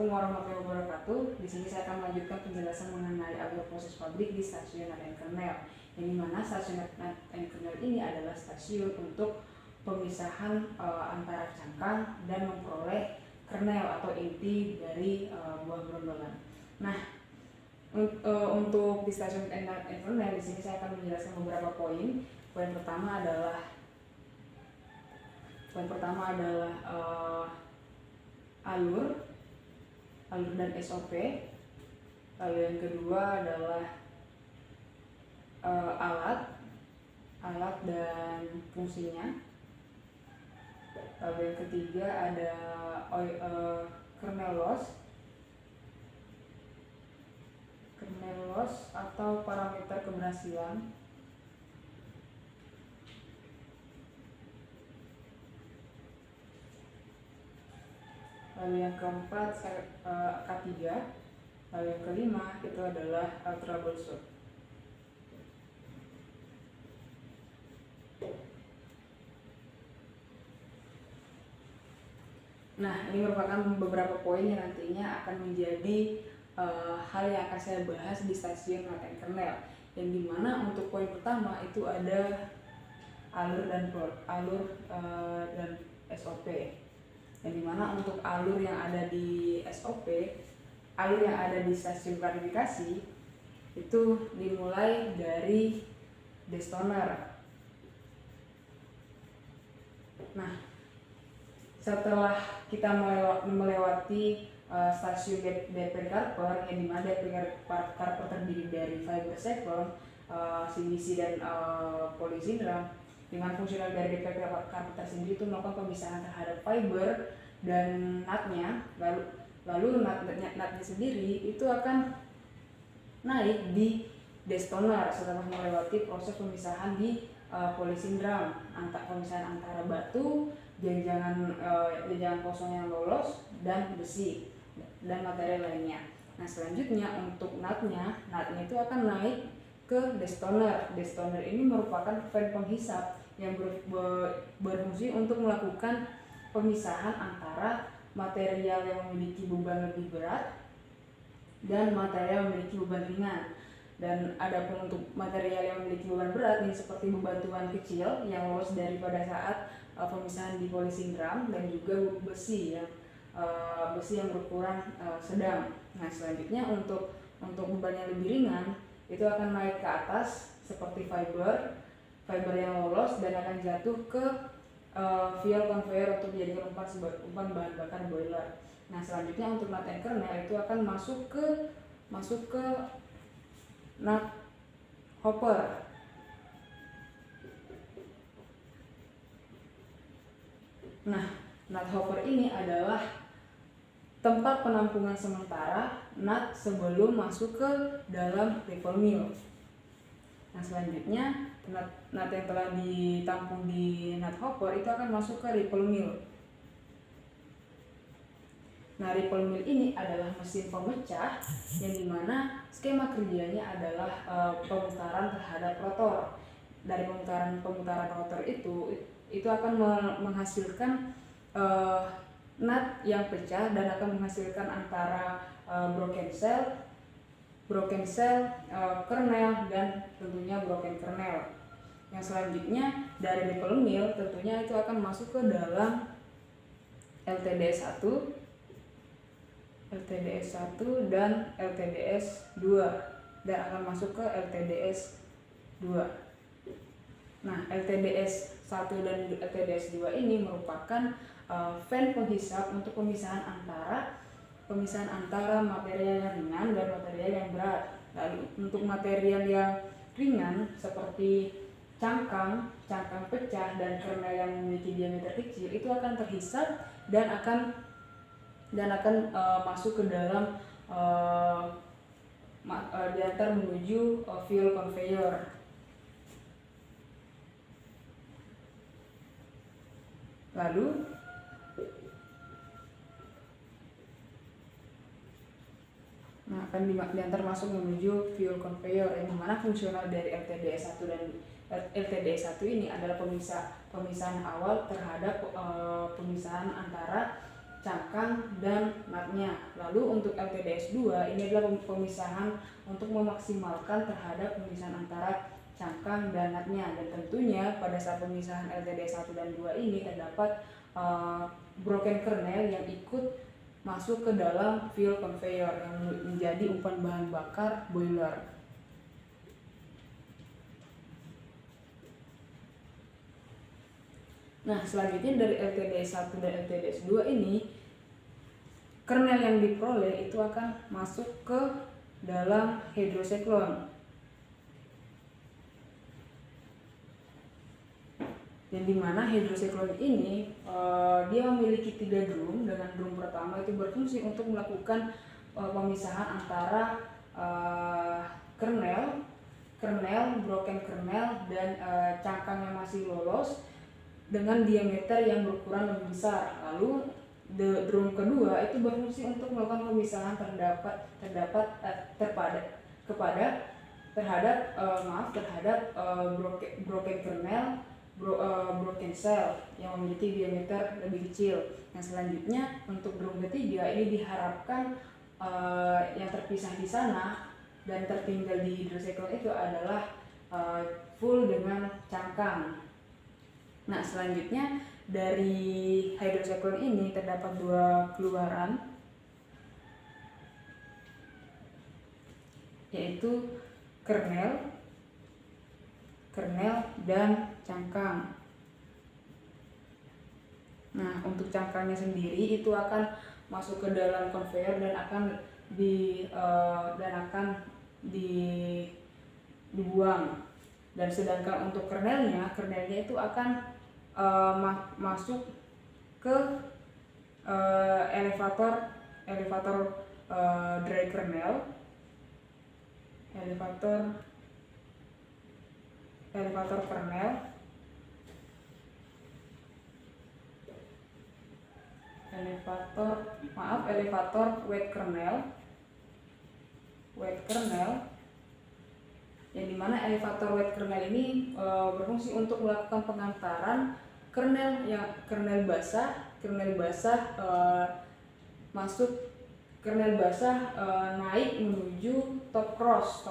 Assalamualaikum warahmatullahi wabarakatuh. Di sini saya akan melanjutkan penjelasan mengenai alur proses pabrik di stasiun nut and kernel. Yang dimana stasiun nut and kernel ini adalah stasiun untuk pemisahan antara cangkang dan memperoleh kernel atau inti dari buah gerondolan. Nah, untuk di stasiun nut and kernel di sini saya akan menjelaskan beberapa poin. Poin pertama adalah alur dan SOP. Lalu yang kedua adalah alat dan fungsinya. Lalu yang ketiga ada kernel loss atau parameter keberhasilan. Lalu yang keempat K3. Lalu yang kelima itu adalah troubleshoot. Nah, ini merupakan beberapa poin yang nantinya akan menjadi hal yang akan saya bahas di stasiun nut and kernel. Yang dimana untuk poin pertama itu ada alur dan SOP. Yang dimana untuk alur yang ada di SOP, alur yang ada di stasiun klarifikasi itu dimulai dari destoner. Nah, setelah kita melewati stasiun DP Carper, yang dimana DP Carper terdiri dari fiber cyclone, CBC dan polysindram, dengan fungsional dari DP Carper tersendiri itu melakukan pemisahan terhadap fiber dan nutnya. Lalu nutnya sendiri itu akan naik di destoner setelah melewati proses pemisahan di polysindram, pemisahan antara batu, jangan kosong yang lolos, dan besi dan material lainnya. Nah, selanjutnya untuk nutnya itu akan naik ke destoner. Destoner ini merupakan fan penghisap yang berfungsi untuk melakukan pemisahan antara material yang memiliki beban lebih berat dan material yang memiliki beban ringan. Dan adapun untuk material yang memiliki beban berat ini seperti bebatuan kecil yang lolos daripada saat pemisahan di polysindram, dan juga besi yang berukuran sedang. Nah, selanjutnya untuk beban yang lebih ringan itu akan naik ke atas seperti fiber yang lolos dan akan jatuh ke fuel conveyor untuk dijadikan umpan bahan bakar boiler. Nah, selanjutnya untuk nut and kernel itu akan masuk ke nut hopper. Nah, nut hopper ini adalah tempat penampungan sementara nut sebelum masuk ke dalam ripple mill. Nah, selanjutnya nut yang telah ditampung di nut hopper itu akan masuk ke ripple mill. Nah, ripple mill ini adalah mesin pemecah yang dimana skema kerjanya adalah pemutaran terhadap rotor. Dari pemutaran rotor itu akan menghasilkan nut yang pecah dan akan menghasilkan antara broken cell, kernel, dan tentunya broken kernel. Yang selanjutnya dari ripple mill tentunya itu akan masuk ke dalam LTDS 1 dan LTDS 2 dan akan masuk ke LTDS 2. Nah, LTDS 1 dan LTDS 2 ini merupakan fan penghisap untuk pemisahan antara material yang ringan dan material yang berat. Lalu untuk material yang ringan seperti cangkang pecah dan kernel yang memiliki diameter kecil itu akan terhisap dan akan masuk ke dalam diantar menuju fuel conveyor. Lalu akan diantar masuk menuju fuel conveyor, yang mana fungsional dari LTDS 1 dan LTDS 1 ini adalah pemisahan awal terhadap pemisahan antara cangkang dan nutnya. Lalu untuk LTDS2 ini adalah pemisahan untuk memaksimalkan terhadap pemisahan antara cangkang dan nutnya, dan tentunya pada saat pemisahan LTDS1 dan 2 ini terdapat broken kernel yang ikut masuk ke dalam fuel conveyor yang menjadi umpan bahan bakar boiler. Nah, selanjutnya dari LTDS1 dan LTDS2 ini, kernel yang diperoleh itu akan masuk ke dalam hydrocyclone. Dan dimana hydrocyclone ini dia memiliki 3 drum. Dengan drum pertama itu berfungsi untuk melakukan pemisahan antara kernel, broken kernel, dan cangkang yang masih lolos dengan diameter yang berukuran lebih besar. Lalu drum kedua itu berfungsi untuk melakukan pemisahan terhadap broken kernel, broken cell yang memiliki diameter lebih kecil. Yang selanjutnya untuk drum ketiga ini diharapkan yang terpisah di sana dan tertinggal di hydrocyclone itu adalah full dengan cangkang. Nah, selanjutnya dari hydrocyclone ini terdapat 2 keluaran, yaitu kernel dan cangkang. Nah, untuk cangkangnya sendiri itu akan masuk ke dalam conveyor dan akan dibuang. Dan sedangkan untuk kernelnya itu akan masuk ke elevator dry kernel, elevator wet kernel, yang dimana elevator wet kernel ini berfungsi untuk melakukan pengantaran kernel basah naik menuju top cross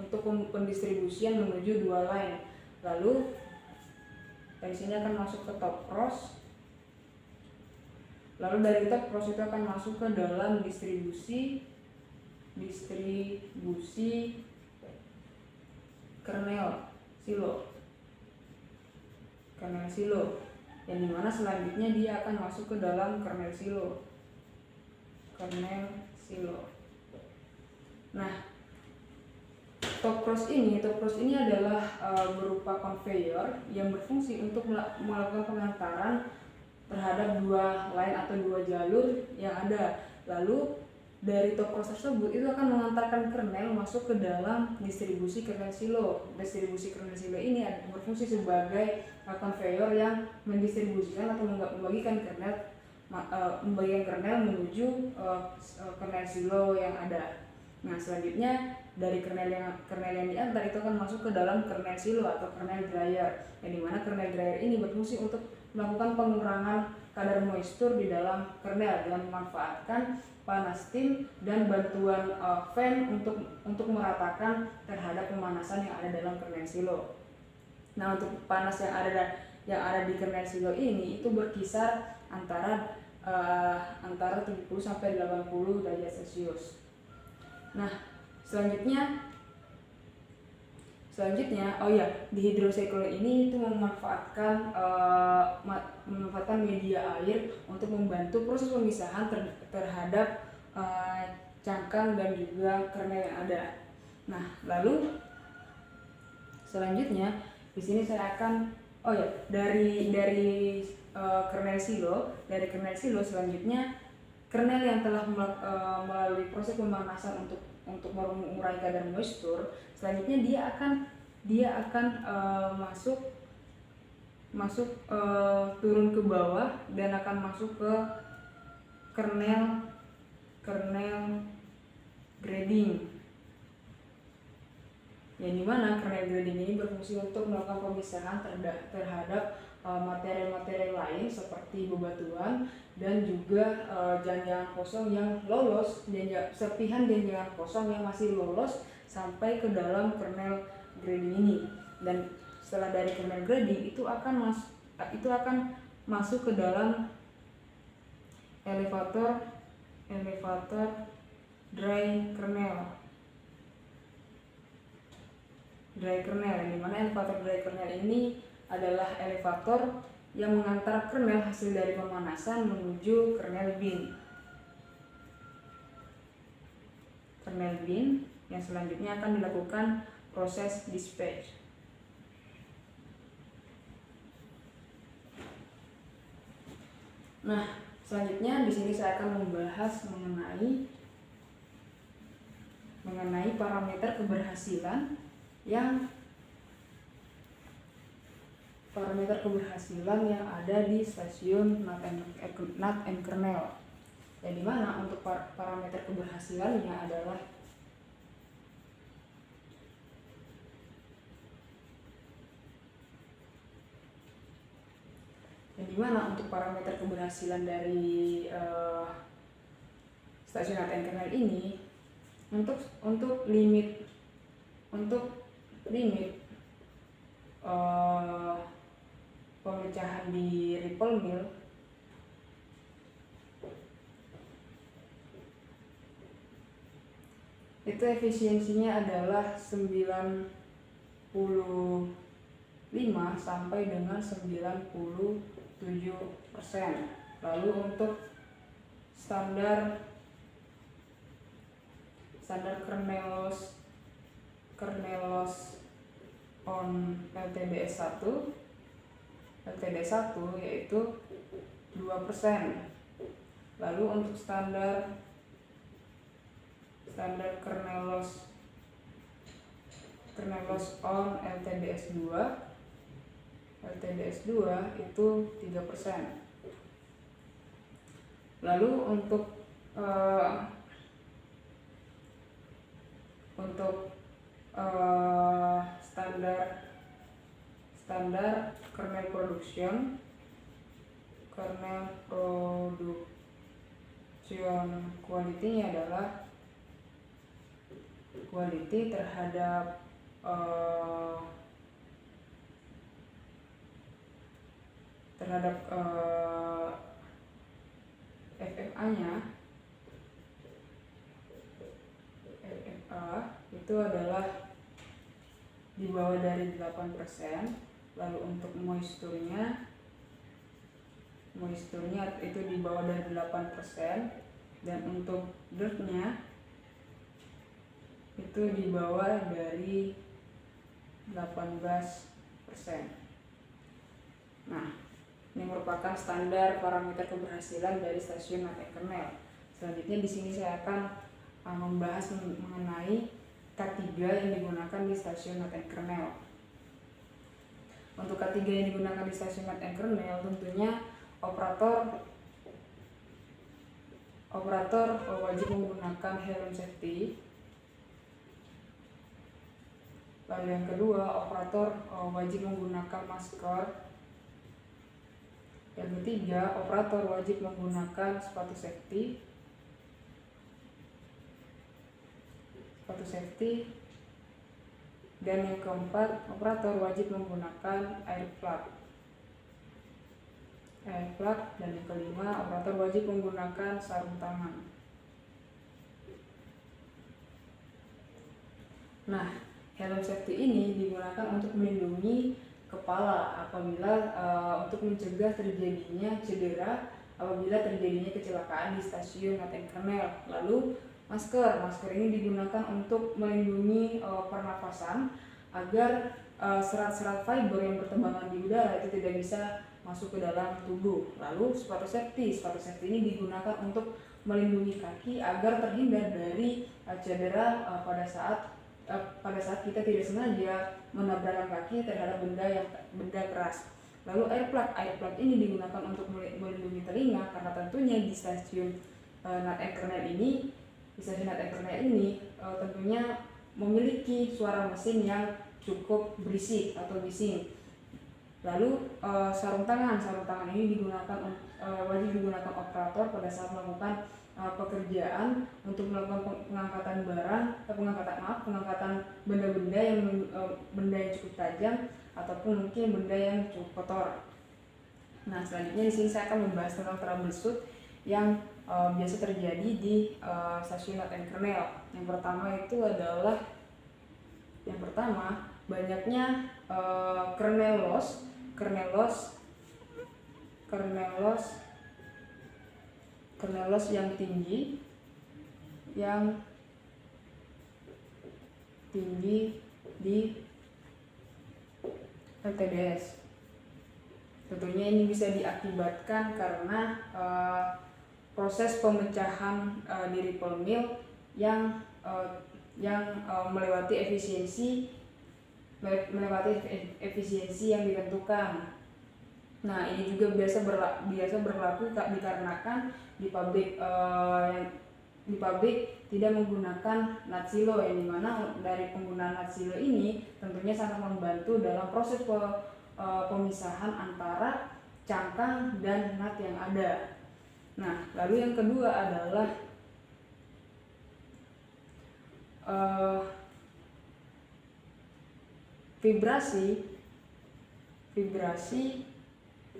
untuk pendistribusian menuju 2 line. Lalu dari sini akan masuk ke top cross. Lalu dari top cross itu akan masuk ke dalam distribusi kernel silo, yang dimana selanjutnya dia akan masuk ke dalam kernel silo. Nah, top cross ini adalah berupa conveyor yang berfungsi untuk melakukan pengantaran terhadap 2 line atau 2 jalur yang ada. Lalu dari top cross tersebut itu akan mengantarkan kernel masuk ke dalam distribusi kernel silo. Distribusi kernel silo ini berfungsi sebagai conveyor yang mendistribusikan atau membagikan kernel menuju kernel silo yang ada. Nah, selanjutnya dari kernel yang diantar itu akan masuk ke dalam kernel silo atau kernel dryer, yang dimana kernel dryer ini berfungsi untuk melakukan pengurangan kadar moisture di dalam kernel dengan memanfaatkan panas steam dan bantuan fan untuk meratakan terhadap pemanasan yang ada dalam kernel silo. Nah, untuk panas yang ada di kernel silo ini itu berkisar antara 70 sampai 80 derajat Celcius. Nah, selanjutnya di hydrocyclone ini itu memanfaatkan media air untuk membantu proses pemisahan terhadap cangkang dan juga kernel yang ada. Nah, lalu selanjutnya di sini saya akan dari kernel silo selanjutnya kernel yang telah melalui proses pemanasan untuk mengurai kadar moisture, selanjutnya dia akan masuk turun ke bawah dan akan masuk ke kernel grading, yang dimana kernel grading ini berfungsi untuk melakukan pemisahan terhadap material-material lain seperti bebatuan dan juga jangan-jangan kosong yang lolos, serpihan jangan-jangan kosong yang masih lolos sampai ke dalam kernel grading ini. Dan setelah dari kernel grading itu akan masuk ke dalam elevator dry kernel, yang dimana elevator dry kernel ini adalah elevator yang mengantar kernel hasil dari pemanasan menuju kernel bean. Kernel bean yang selanjutnya akan dilakukan proses dispatch. Nah, selanjutnya di sini saya akan membahas mengenai parameter keberhasilan yang ada di stasiun NAT and kernel. Yang dimana untuk parameter keberhasilannya adalah untuk parameter keberhasilan dari stasiun NAT and kernel ini untuk limit pemecahan di ripple mill itu efisiensinya adalah 95 sampai dengan 97%. Lalu untuk standar kernel loss on LTDS 1 yaitu 2%. Lalu untuk standar kernel loss on LTDS 2 itu 3%. Lalu untuk standar kernel production quality-nya adalah quality terhadap FFA-nya. FFA itu adalah di bawah dari 8%. Lalu untuk moisture-nya itu di bawah dari 8%, dan untuk dirt-nya itu di bawah dari 18%. Nah, ini merupakan standar parameter keberhasilan dari stasiun NAT and kernel. Selanjutnya di sini saya akan membahas mengenai K3 yang digunakan di stasiun NAT and kernel. Untuk K3 yang digunakan di stasiun NAT and kernel tentunya operator wajib menggunakan helm safety. Lalu yang kedua, operator wajib menggunakan masker. Yang ketiga, operator wajib menggunakan sepatu safety. Dan yang keempat, operator wajib menggunakan air plug. Dan yang kelima, operator wajib menggunakan sarung tangan. Nah, helm safety ini digunakan untuk melindungi kepala apabila untuk mencegah terjadinya cedera apabila terjadinya kecelakaan di stasiun NAT and kernel. Lalu masker ini digunakan untuk melindungi pernafasan agar serat-serat fiber yang bertebangan di udara itu tidak bisa masuk ke dalam tubuh. Lalu sepatu safety ini digunakan untuk melindungi kaki agar terhindar dari cedera pada saat kita tidak sengaja menabrakkan kaki terhadap benda keras. Lalu air plug ini digunakan untuk melindungi telinga, karena tentunya di stasiun NAT and kernel ini tentunya memiliki suara mesin yang cukup berisik atau bising. Lalu sarung tangan ini wajib digunakan operator pada saat melakukan pekerjaan untuk melakukan pengangkatan benda-benda yang cukup tajam ataupun mungkin benda yang cukup kotor. Nah, selanjutnya di sini saya akan membahas tentang troubleshoot yang biasa terjadi di stasiun NAT and kernel. Yang pertama banyaknya kernel loss yang tinggi di LTDS. Tentunya ini bisa diakibatkan karena proses pemecahan di ripple mill yang melewati efisiensi yang ditentukan. Nah, ini juga biasa berlaku dikarenakan di pabrik tidak menggunakan nut silo, yang dimana dari penggunaan nut silo ini tentunya sangat membantu dalam proses pemisahan antara cangkang dan nut yang ada. Nah, lalu yang kedua adalah vibrasi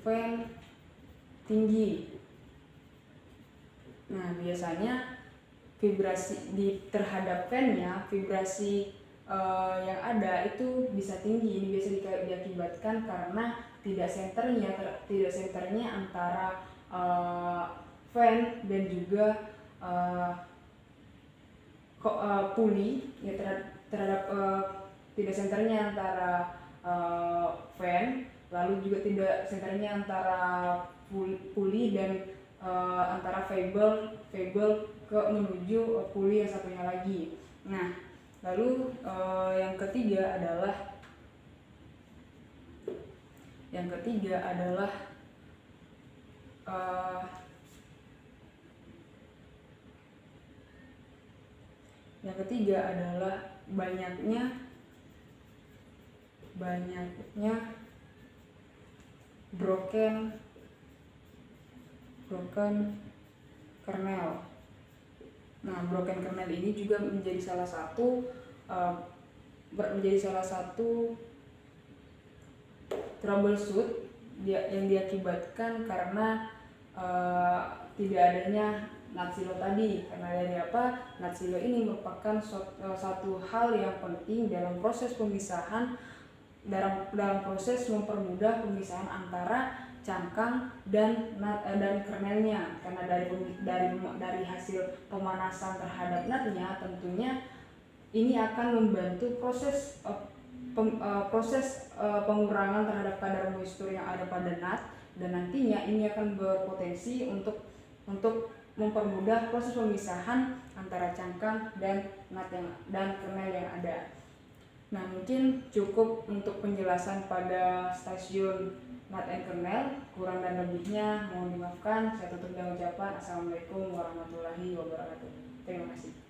fan tinggi. Nah, biasanya vibrasi terhadap fan-nya, vibrasi yang ada itu bisa tinggi. Ini biasa diakibatkan karena tidak senternya antara fan dan juga puli ya, terhadap tidak senternya antara fan, lalu juga tidak senternya antara puli dan antara fable ke menuju puli yang satunya lagi. Nah, lalu yang ketiga adalah banyaknya broken kernel. Nah, broken kernel ini juga menjadi salah satu troubleshoot yang diakibatkan karena tidak adanya nut silo tadi. Karena dari apa? Nut silo ini merupakan satu hal yang penting dalam proses pemisahan, dalam proses mempermudah pemisahan antara cangkang dan kernelnya. Karena dari hasil pemanasan terhadap nutnya, tentunya ini akan membantu proses pengurangan terhadap kadar moisture yang ada pada nut, dan nantinya ini akan berpotensi untuk mempermudah proses pemisahan antara cangkang dan kernel yang ada. Nah, mungkin cukup untuk penjelasan pada stasiun NAT and kernel. Kurang dan lebihnya mohon dimaafkan. Saya tutup dengan ucapan Assalamualaikum warahmatullahi wabarakatuh. Terima kasih.